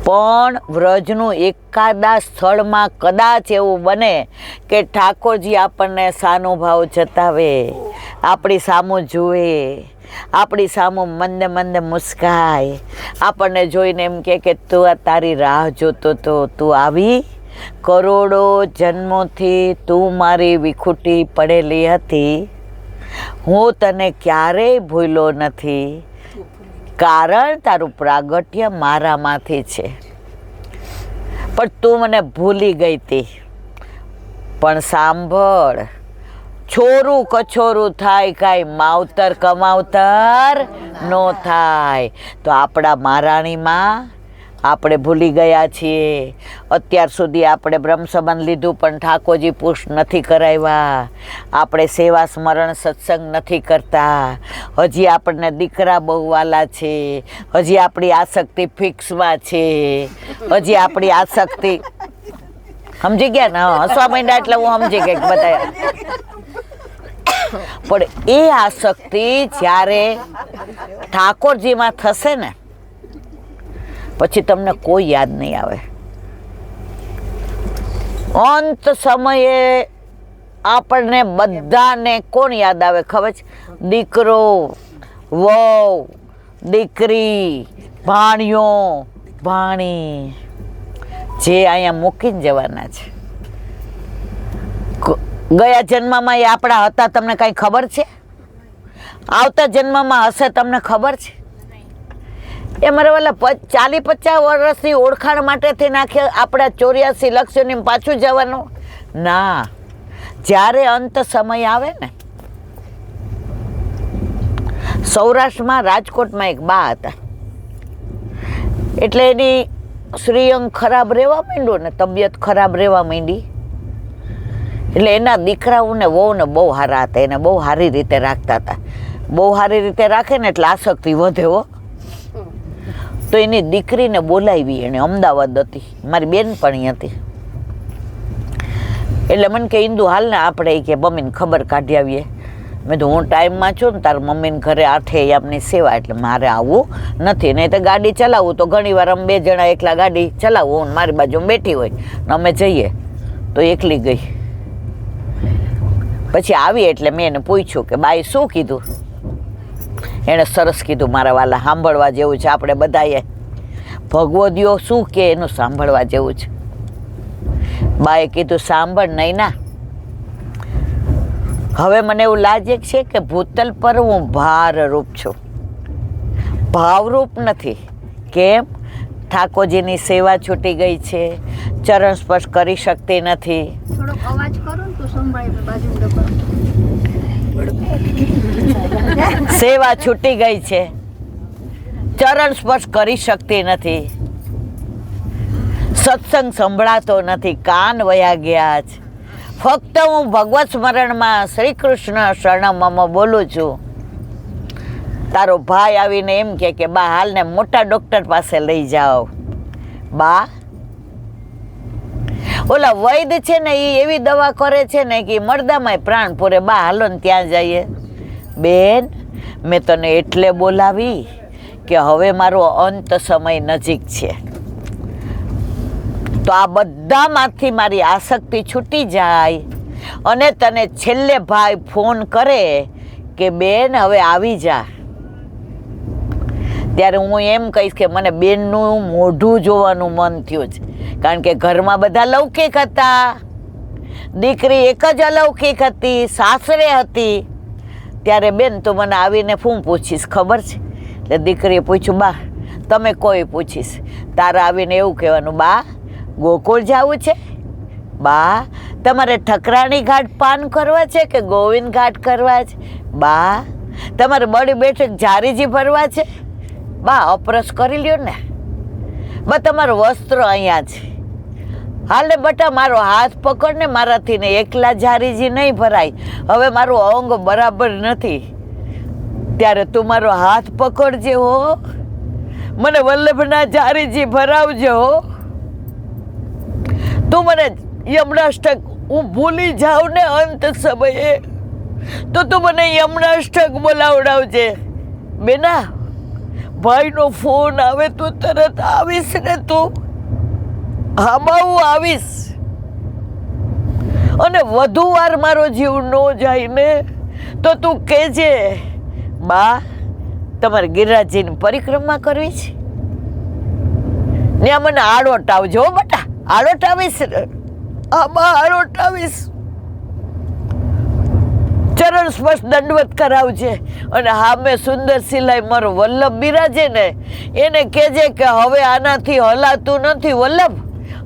પણ વ્રજનું એકાદા સ્થળમાં કદાચ એવું બને કે ઠાકોરજી આપણને સાનુભાવ જતાવે, આપણી સામું જુએ, આપણી સામું મંદે મંદે મુસ્કાય, આપણને જોઈને એમ કે તું આ તારી રાહ જોતો તો તું આવી, કરોડો જન્મોથી તું મારી વિખૂટી પડેલી હતી, હું તને ક્યારેય ભૂલ્યો નથી, કારણ તારું પ્રાગટ્ય મારામાંથી છે, પણ તું મને ભૂલી ગઈ હતી. પણ સાંભળ, છોરું કછોરું થાય, કાંઈ માવતર કમાવતર નો થાય. તો આપણા મહારાણીમાં આપણે ભૂલી ગયા છીએ. અત્યાર સુધી આપણે બ્રહ્મ સંબંધ લીધું પણ ઠાકોરજી પુષ્ટ નથી કરાવ્યા, આપણે સેવા સ્મરણ સત્સંગ નથી કરતા, હજી આપણને દીકરા બહુ વાલા છે, હજી આપણી આસક્તિ ફિક્સમાં છે, હજી આપણી આસક્તિ સમજી ગયા ને? હસવા માંડ્યા એટલે હું સમજી ગઈ બધા. પણ એ આસક્તિ જ્યારે ઠાકોરજીમાં થશે ને પછી તમને કોઈ યાદ નહીં આવે. અંત સમયે આપણને બધાને કોણ યાદ આવે ખબર છે? દીકરો, વહુ, દીકરી, ભાણિયો, ભાણી, જે અહીંયા મૂકીને જવાના છે. ગયા જન્મમાં એ આપણા હતા તમને કાંઈ ખબર છે? આવતા જન્મમાં હશે તમને ખબર છે? એ મારે ઓલા 40-50 વર્ષની ઓળખાણ માટે થઈને આખે આપણા 84 લક્ષોની પાછું જવાનું ના. જ્યારે અંત સમય આવે ને, સૌરાષ્ટ્રમાં રાજકોટમાં એક બા હતા, એટલે એની શ્રીઅંગ ખરાબ રહેવા માંડ્યો ને, તબિયત ખરાબ રહેવા માંડી, એટલે એના દીકરાઓને વહુને બહુ સારા હતા, એને બહુ સારી રીતે રાખતા હતા. બહુ સારી રીતે રાખે ને એટલે આસક્તિ વધે હો. તો એની દીકરીને બોલાવી, એને અમદાવાદ હતી, મારી બેનપણી હતી, એટલે મને કે ઇન્દુ હાલ ને આપણે કે મમ્મીને ખબર કાઢી આવીએ. મેં તો હું ટાઈમમાં છું ને, તાર મમ્મીને ઘરે 8 એમની સેવા, એટલે મારે આવવું નથી. નહીં તો ગાડી ચલાવવું તો ઘણી વાર અમે 2 જણા એકલા ગાડી ચલાવવું, મારી બાજુ બેઠી હોય ને અમે જઈએ, તો એકલી ગઈ. પછી આવી એટલે મેં એને પૂછ્યું કે બાઈ શું કીધું? એણે સરસ કીધું, મારા વાલા સાંભળવા જેવું છે, આપણે બધાએ ભગવદીઓ શું કે એનું સાંભળવા જેવું છે. બાએ કીધું સાંભળ નહીં ના, હવે મને એવું લાગે છે કે ભૂતલ પર હું ભારરૂપ છું, ભાવરૂપ નથી. કેમ? ઠાકોરજીની સેવા છૂટી ગઈ છે, ચરણ સ્પર્શ કરી શકતી નથી. થોડોક અવાજ કરો ને તો સંભળાય બાજુ. સેવા છૂટી ગઈ છે, ચરણ સ્પર્શ કરી શકતી નથી, સત્સંગ સંભળાતો નથી, કાન વયા ગયા છે. ફક્ત હું ભગવત સ્મરણમાં શ્રી કૃષ્ણ શરણમમાં બોલું છું. તારો ભાઈ આવીને એમ કે બા હાલને મોટા ડોક્ટર પાસે લઈ જાઓ. બા ઓલા વૈદ છે ને એ એવી દવા કરે છે ને કે મરદામાંય પ્રાણ પૂરે. બા હાલો ને ત્યાં જઈએ. બેન મેં તને એટલે બોલાવી કે હવે મારો અંત સમય નજીક છે, તો આ બધામાંથી મારી આસક્તિ છૂટી જાય અને તને છેલ્લે ભાઈ ફોન કરે કે બેન હવે આવી જા, ત્યારે હું એમ કહીશ કે મને બેનનું મોઢું જોવાનું મન થયું છે. કારણ કે ઘરમાં બધા લૌકિક હતા, દીકરી એક જ અલૌકિક હતી, સાસરે હતી. ત્યારે બેન તું મને આવીને શું પૂછીશ ખબર છે? એટલે દીકરીએ પૂછ્યું બા તમે કોઈ પૂછીશ, તારા આવીને એવું કહેવાનું બા ગોકુળ જવું છે, બા તમારે ઠકરાણી ઘાટ પાન કરવા છે કે ગોવિંદ ઘાટ કરવા છે, બા તમારે બડી બેઠક ઝારીજી ભરવા છે, બા અપરસ કરી લ્યો ને, બા તમારું વસ્ત્ર અહીંયા છે, હાલ ને બટા મારો હાથ પકડ ને, મારાથી ને એકલા ઝારીજી નહીં ભરાય, હવે મારું અંગ બરાબર નથી, ત્યારે તું મારો હાથ પકડજે હો, મને વલ્લભના ઝારીજી ભરાવજે હો. તું મને યમનાષ્ટક હું ભૂલી જાઉં ને અંત સમયે, તો તું મને યમનાષ્ટક બોલાવડાવજે. બેના ભાઈનો ફોન આવે તો તરત આવીશ ને તું? હા બા, હું આવીશ. અને વધુ વાર મારો જીવ ન જાય ને તો તું કહેજે, બા તમારે ગિરિરાજજીની પરિક્રમા કરવી છે, ત્યાં મને આડોટ આવજો બેટા. આડોટ આવીશ ને? હા બા, આડોટ આવીશ. ચરણ સ્પર્શ દંડવત કરાવજે. અને હા, મેં સુંદર સિલાઈ મારો વલ્લભ બિરાજે ને એને કહેજે કે હવે આનાથી હલાતું નથી વલ્લભ,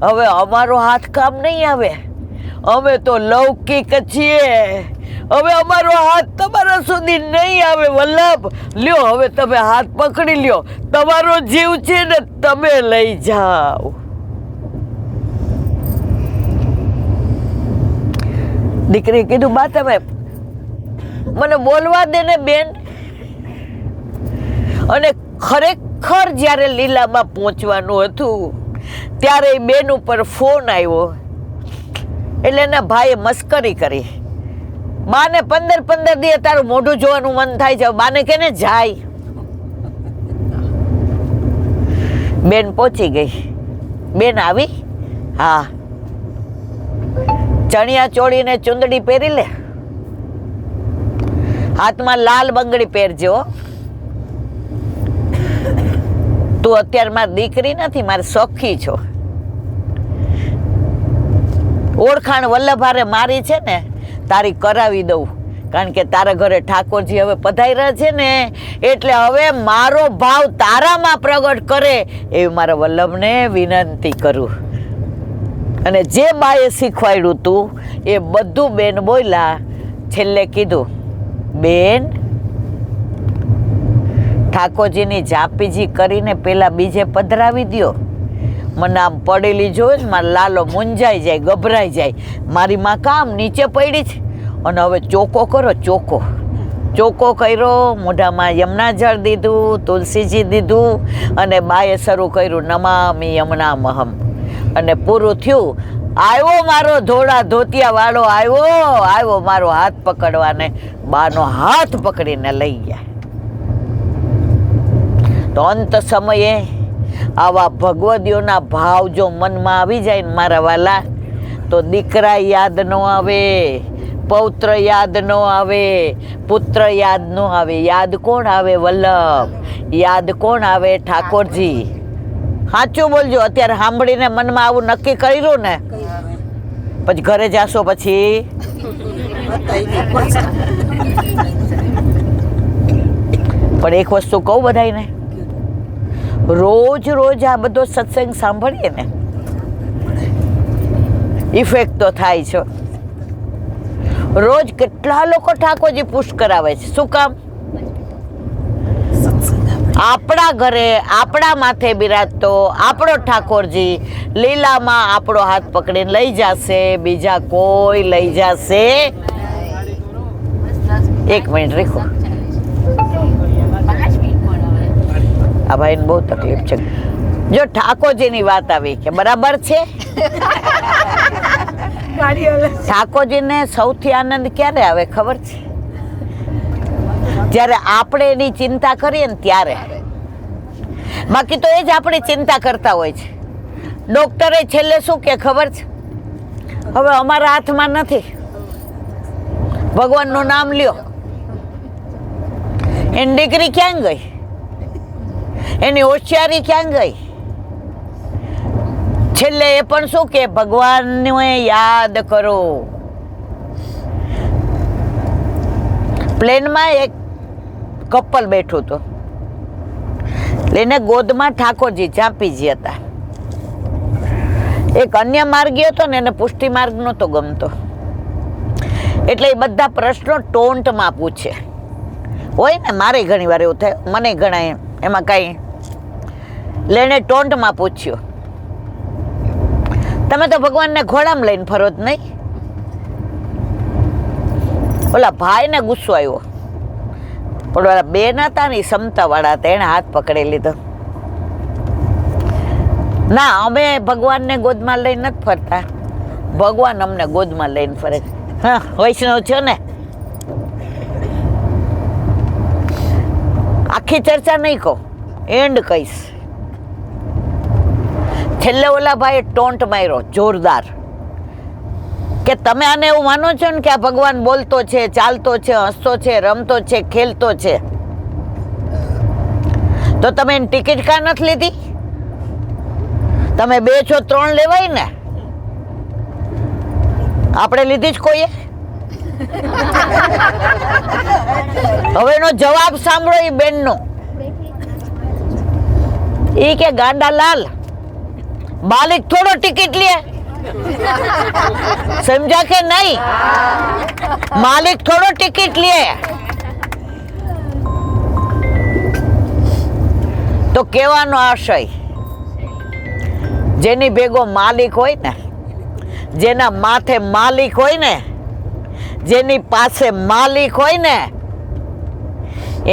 હવે અમારો હાથ કામ નહીં આવે, અમે તો લૌકિક છીએ, હવે અમારો હાથ તમારા સુધી નહીં આવે વલ્લભ. લ્યો હવે તમે હાથ પકડી લ્યો, તમારો જીવ છે ને તમે લઈ જાઓ. દીકરી કીધું, બા તમે મને બોલવા દે ને બેન. અને ખરેખર જ્યારે લીલામાં પહોંચવાનું હતું ત્યારે એ બેન ઉપર ફોન આવ્યો. એટલે એના ભાઈએ મસ્કરી કરી, બાને 15 દિવસ તારું મોઢું જોવાનું મન થાય છે, બાને કે ને જાય. બેન પહોંચી ગઈ. બેન આવી? હા. ચણિયા ચોળીને ચુંદડી પહેરી લે, હાથમાં લાલ બંગડી પહેરજો. તું અત્યારે મારી દીકરી નથી, મારી સખી છો. ઓળખાણ વલ્લભારે મારી છે ને તારી કરાવી દઉં, કારણ કે તારા ઘરે ઠાકોરજી હવે પધાર્યા છે ને, એટલે હવે મારો ભાવ તારામાં પ્રગટ કરે એવી મારા વલ્લભને વિનંતી કરું. અને જે બાએ શીખવાડ્યું તું એ બધું બેન બોલ્યા. છેલ્લે કીધું, બેન ઠાકોરજીની જાપીજી કરીને પેલા બીજે પધરાવી દ્યો. મને આમ પડેલી જોઈ ને મારો લાલો મૂંઝાઈ જાય, ગભરાઈ જાય. મારી માં કામ નીચે પડી છે, અને હવે ચોખ્ખો કરો. ચોખ્ખો કર્યો, મોઢામાં યમુના જળ દીધું, તુલસીજી દીધું, અને બાએ શરૂ કર્યું નમામિ યમુનામહમ. અને પૂરું થયું. આવ્યો મારો ધોળા ધોતિયા વાળો, આવ્યો મારો હાથ પકડવાને. બાનો હાથ પકડીને લઈ ગયા. તો અંત સમયે આવા ભગવદીઓના ભાવ જો મનમાં આવી જાય ને મારા વાલા, તો દીકરા યાદ ન આવે, પૌત્ર યાદ ન આવે, પુત્ર યાદ ન આવે. યાદ કોણ આવે? વલ્લભ. યાદ કોણ આવે? ઠાકોરજી. સાચું બોલજો. અત્યારે સાંભળીને મનમાં આવું નક્કી કર્યું ને, પછી ઘરે જાશો પછી પણ એક વસ્તુ કહું બધાને, રોજ આ બધો સત્સંગ સાંભળીએ ને ઇફેક્ટ તો થાય છે. રોજ કેટલા લોકો ઠાકોરજી પુશ કરાવે છે. શું કામ? આપણા ઘરે આપણા માથે બિરાજતો આપણો ઠાકોરજી લીલામાં આપણો હાથ પકડીને લઈ જશે, બીજા કોઈ લઈ જશે. એક મિનિટ રાખો, આ ભાઈને બહુ તકલીફ છે. જો ઠાકોરજીની વાત આવી કે બરાબર છે, ઠાકોરજીને સૌથી આનંદ ક્યારે આવે ખબર છે? જ્યારે આપણે એની ચિંતા કરીએ ને ત્યારે. બાકી તો એ જ આપણી ચિંતા કરતા હોય છે. ડોક્ટરે છેલ્લે શું કે ખબર છે? હવે અમારા હાથમાં નથી, ભગવાનનું નામ લ્યો. એની દીકરી ક્યાં ગઈ? એની હોશિયારી ક્યાં ગઈ? છેલ્લે એ પણ શું કે ભગવાનને યાદ કરો. પ્લેનમાં એક કપલ બેઠું હતું, એને ગોદમાં ઠાકોરજી ચાંપીજી હતા. એક અન્ય માર્ગી હતો ને એને પુષ્ટિ માર્ગ નહોતો ગમતો, એટલે એ બધા પ્રશ્નો ટોન્ટમાં પૂછે. હોય ને, મારે ઘણી વાર એવું થાય, મને ઘણા એમાં કાંઈ લેને ટોન્ટમાં પૂછ્યું, તમે તો ભગવાનને ઘોડામાં લઈને ફરો જ નહીં? ઓલા ભાઈને ગુસ્સો આવ્યો, પણ ઓલા બેન હતા ને ક્ષમતા વાળા હતા, એને હાથ પકડી લીધો. ના, અમે ભગવાનને ગોદમાં લઈને નથી ફરતા, ભગવાન અમને ગોદમાં લઈને ફરે. હા, વૈષ્ણવ છો ને. આખી ચર્ચા નહીં કહો, એન્ડ કહીશ. છેલ્લે ઓલા ભાઈએ ટોન્ટ માર્યો જોરદાર કે તમે આને એવું માનો છો ને કે આ ભગવાન બોલતો છે, ચાલતો છે, હસતો છે, રમતો છે, ખેલતો છે, તો તમે એની ટિકિટ કાં નથી લીધી? તમે 2 છો 3 લેવાય ને. આપણે લીધી જ કોઈએ? હવે એનો જવાબ સાંભળો એ બેનનો. એ કે ગાંડા લાલ માલિક થોડો ટિકિટ લે, સમજા કે નહીં? માલિક થોડો ટિકિટ લે. તો કહેવાનો આશય, જેની ભેગો માલિક હોય ને, જેના માથે માલિક હોય ને, જેની પાસે માલિક હોય ને,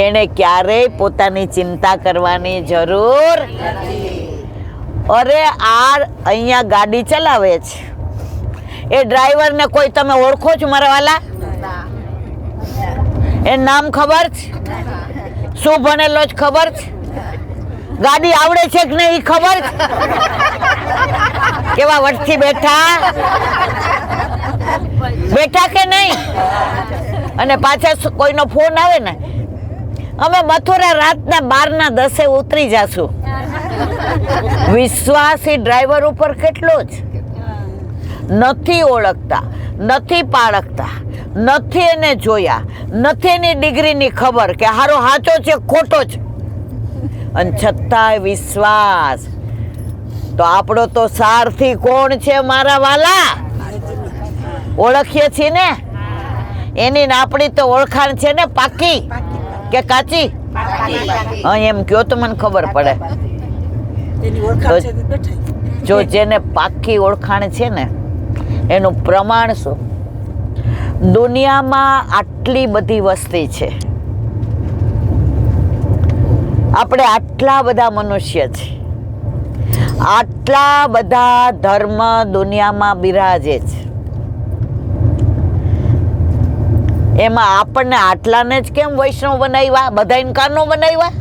એને ક્યારેય પોતાની ચિંતા કરવાની જરૂર નથી. અરે આ અહીંયા ગાડી ચલાવે છે એ ડ્રાઈવરને કોઈ તમે ઓળખો છો મારા વાલા? એ નામ ખબર છે? શું ભણેલો જ ખબર છે? ગાડી આવડે છે કે નહીં ખબર છે? કેવા વટથી બેઠા કે નહીં? અને પાછા કોઈનો ફોન આવે ને, અમે મથુરા રાતના 12:10 ઉતરી જાશું. વિશ્વાસી ડ્રાઈવર ઉપર કેટલો જ નથી ઓળખતા, નથી પાળખતા, નથી એને જોયા, નથી એની ડિગ્રીની ખબર કે હારો સાચો છે ખોટો છે, અને છતાંય વિશ્વાસ. તો આપણો તો સારથી કોણ છે મારા વાલા? ઓળખીએ છીએ ને? એની ને આપણી તો ઓળખાણ છે ને પાકી કે કાચી? એમ કયો તો મને ખબર પડે. જો જેને પાકી ઓળખાણ છે ને એનું પ્રમાણ શું? દુનિયામાં આટલી બધી વસ્તી છે, આપણે આટલા બધા મનુષ્ય છે, આટલા બધા ધર્મ દુનિયામાં બિરાજે છે, એમાં આપણને આટલાને જ કેમ વૈષ્ણવ બનાવ્યા? બધાને કાનો બનાવ્યા?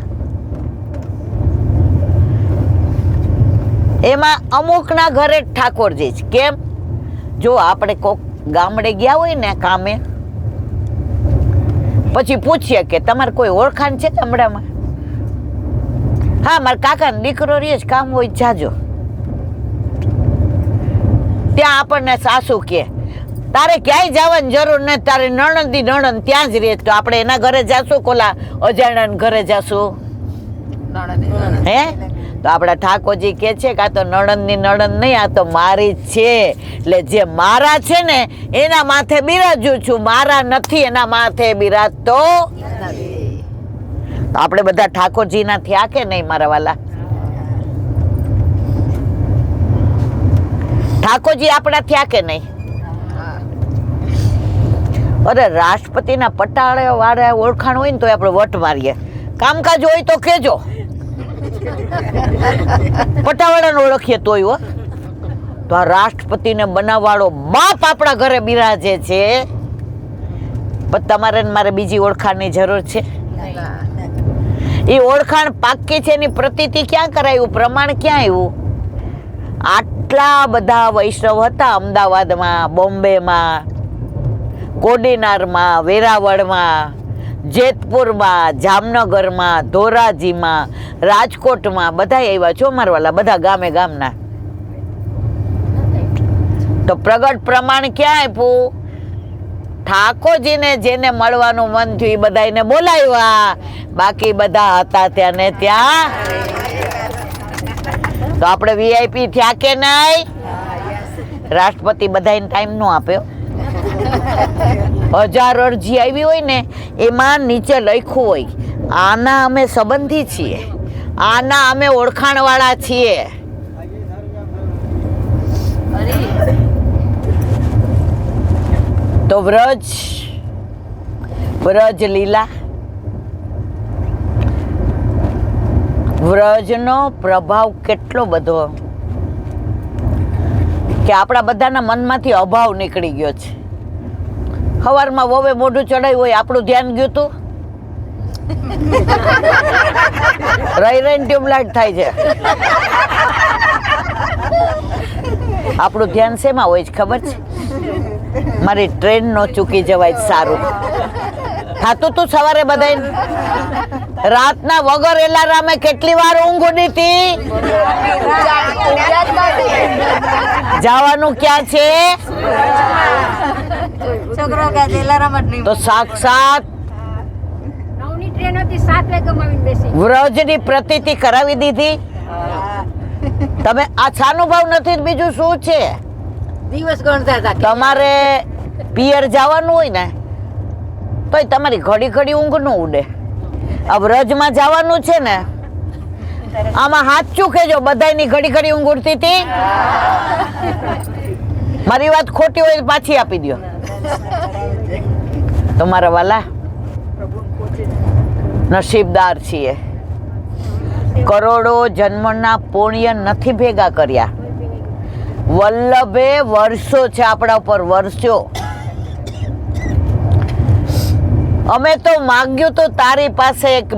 એમાં અમુકના ઘરે ઠાકોરજી જ કેમ? જો આપણે કોક ગામડે ગયા હોય ને કામે, પછી પૂછીએ કે તમારે કોઈ ઓળખાણ છે ગામડામાં? હા, મારા કાકાનો દીકરો રહે છે, કામ હોય જાજો. ત્યાં આપણને સાસુ કે તારે ક્યાંય જવાની જરૂર નથી, તારે નણંદની નણંદ ત્યાં જ રહે. તો આપણે એના ઘરે જાશું? કોલા અજાણ્યાના ઘરે જાશું? હે? તો આપણા ઠાકોરજી કે છે કે આ તો નણંદની નણંદ નહીં, આ તો મારી જ છે. એટલે જે મારા છે ને એના માથે બિરાજું છું, મારા નથી એના માથે બિરાજતો. આપણે બધા ઠાકોરજીના થયા કે નહીં મારા વાલા? ઠાકોરજી આપણા થયા કે નહીં? અરે રાષ્ટ્રપતિના પટાળે વાળા ઓળખાણ હોય ને તો આપણે વટ મારીએ. કામકાજ હોય તો કેજો, પટાવાળાને ઓળખીએ તોય હો. તો આ રાષ્ટ્રપતિને બનાવવાળો બાપ આપણા ઘરે બિરાજે છે, પણ તમારે મારે બીજી ઓળખાણની જરૂર છે? એ ઓળખાણ પાકી છે એની પ્રતીતિ ક્યાં કરાયું? પ્રમાણ ક્યાં આવ્યું? આટલા બધા વૈષ્ણવ હતા અમદાવાદમાં, બોમ્બેમાં, કોડીનારમાં, વેરાવળમાં, જેતપુરમાં, જામનગરમાં, ધોરાજીમાં, રાજકોટમાં, બધા આવ્યા છો મારવાલા, બધા ગામે ગામના. તો પ્રગટ પ્રમાણ ક્યાં આપ્યું? ઠાકોરજીને જેને મળવાનું મન થયું એ બધાને બોલાવ્યા, બાકી બધા હતા ત્યાં ને ત્યાં. તો આપણે વીઆઈપી થયા કે નહીં? રાષ્ટ્રપતિ બધાને ટાઈમ નો આપ્યો. 1000 અરજી આવી હોય ને એમાં નીચે લખ્યું હોય આના અમે સંબંધી છીએ, આના અમે ઓળખાણવાળા છીએ. તો વ્રજ લીલા, વ્રજનો પ્રભાવ કેટલો બધો કે આપણા બધાના મનમાંથી અભાવ નીકળી ગયો છે. સવારમાં વોવે મોઢું ચડાવ્યું હોય આપણું ધ્યાન ગયું હતું? રહી રહીને ટ્યુબલાઇટ થાય છે. આપણું ધ્યાન શેમાં હોય છે ખબર છે? મારી ટ્રેન નો ચૂકી જવાય સારું. થાતું તું સવારે બધાય રાતના વગર એલારામે કેટલી વાર ઊંઘ ઉડી હતી. જવાનું ક્યાં છે? છોકરો કે એલાર્મ જ નહીં. તો સાક્ષાત 9ની ટ્રેન હતી 7 વાગે આવીને બેસી. વ્રજની પ્રતીતિ કરાવી દીધી. તમે આ સાનુભાવ નથી તો બીજું શું છે? દિવસ ગણતા હતા. તમારે પિયર જવાનું હોય ને તોય તમારી ઘડી ઘડી ઊંઘ ન ઉડે. આ વ્રજમાં જવાનું છે ને, આમાં સાચું કહેજો, બધાયની ઘડી ઘડી ઊંઘ ઉડતી હતી? મારી વાત ખોટી હોય તો પાછી આપી દો. તમારા વાલા નસીબદાર છીએ. કરોડો જન્મના પુણ્ય નથી ભેગા કર્યા. વલ્લભે વર્ષો છે આપણા ઉપર, વર્ષો. અમે તો માગ્યું તો તારી પાસે એક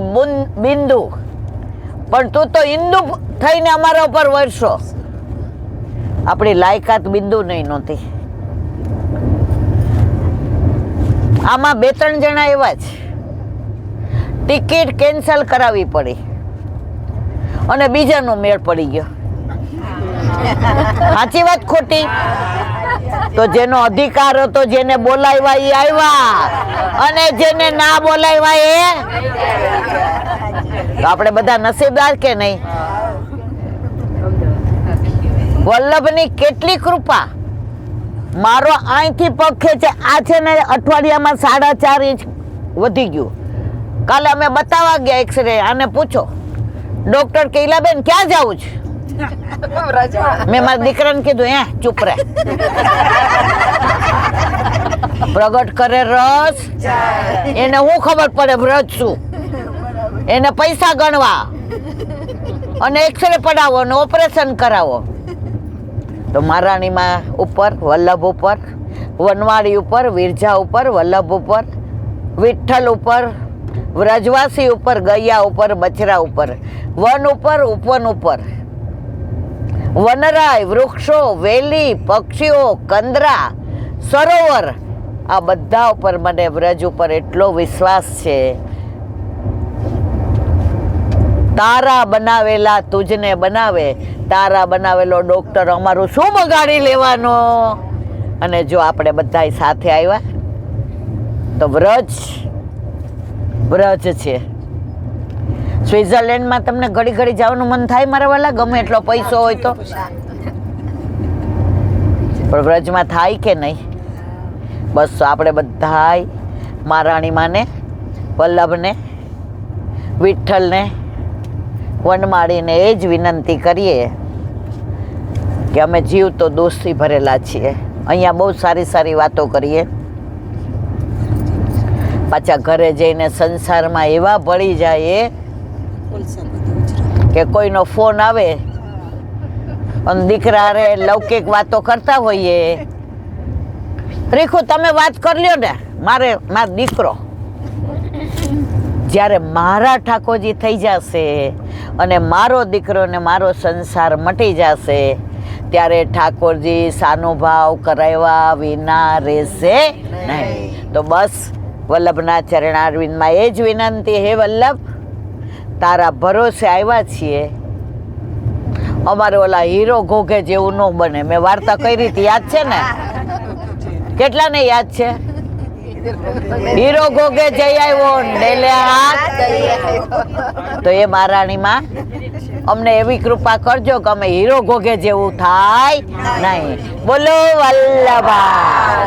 બિંદુ, પણ તું તો હિન્દુ થઈને અમારા ઉપર વર્ષો. આપણી લાયકાત બિંદુ નહીં નહોતી. આમાં 2-3 જણા એવા જ ટિકિટ કેન્સલ કરાવવી પડી અને બીજાનો મેળ પડી ગયો. સાચી વાત ખોટી? તો જેનો અધિકાર હતો, જેને બોલાવ્યા એ આવ્યા, અને જેને ના બોલાવ્યા એ. તો આપણે બધા નસીબદાર કે નહીં? વલ્લભની કેટલી કૃપા. મારો અહીંથી પગ ખેંચે, આ છે ને અઠવાડિયામાં 4.5 ઇંચ વધી ગયું. કાલે અમે બતાવવા ગયા એક્સરે, આને પૂછો. ડોક્ટર કે ઈલાબેન ક્યાં જાવું છે? મેં મારા દીકરાને કીધું ચૂપ રહે. પ્રગટ કરે રસ, એને શું ખબર પડે વ્રત શું? એને પૈસા ગણવા અને એક્સરે પડાવો અને ઓપરેશન કરાવો. તો મહારાણીમાં ઉપર, વલ્લભ ઉપર, વનવાડી ઉપર, વિરજા ઉપર, વલ્લભ ઉપર, વિઠ્ઠલ ઉપર, વ્રજવાસી ઉપર, ગૈયા ઉપર, બચરા ઉપર, વન ઉપર, ઉપવન ઉપર, વનરાય, વૃક્ષો, વેલી, પક્ષીઓ, કંદરા, સરોવર, આ બધા ઉપર મને વ્રજ ઉપર એટલો વિશ્વાસ છે. તારા બનાવેલા તુજને બનાવે. તારા બનાવેલો ડોક્ટર અમારું શું બગાડી લેવાનો? અને જો આપણે બધા સાથે આવ્યા તો વ્રજ છે. સ્વિટ્ઝરલેન્ડમાં તમને ઘડી ઘડી જવાનું મન થાય મારા વાલા, ગમે એટલો પૈસો હોય તો. પણ વ્રજમાં થાય કે નહીં? બસ આપણે બધાય મહારાણીમાને, વલ્લભને, વિઠ્ઠલને, વનમાળીને એ જ વિનંતી કરીએ કે અમે જીવ તો દોષથી ભરેલા છીએ. અહીંયા બહુ સારી સારી વાતો કરીએ, પાછા ઘરે જઈને સંસારમાં એવા ભળી જાય કે કોઈનો ફોન આવે અને દીકરા રે લૌકિક વાતો કરતા હોઈએ. રીખું તમે વાત કરી લ્યો ને, મારો દીકરો. જ્યારે મારા ઠાકોરજી થઈ જશે અને મારો દીકરો ને મારો સંસાર મટી જશે, ત્યારે ઠાકોરજી સાનુભાવ કરાવ્યા વિના રહેશે નહીં. તો બસ વલ્લભના ચરણારવિંદમાં એ જ વિનંતી, હે વલ્લભ, તારા ભરોસે આવ્યા છીએ. અમારે ઓલા હીરો ઘોઘે જેવું ન બને. મેં વાર્તા કરી હતી, યાદ છે ને? કેટલાને યાદ છે? હીરો ઘોઘે જઈ આવ્યો ડેલે હાથ. તો એ મહારાણીમાં અમને એવી કૃપા કરજો કે અમે હીરો ઘોઘે જેવું થાય નહીં. બોલો વલ્લભા.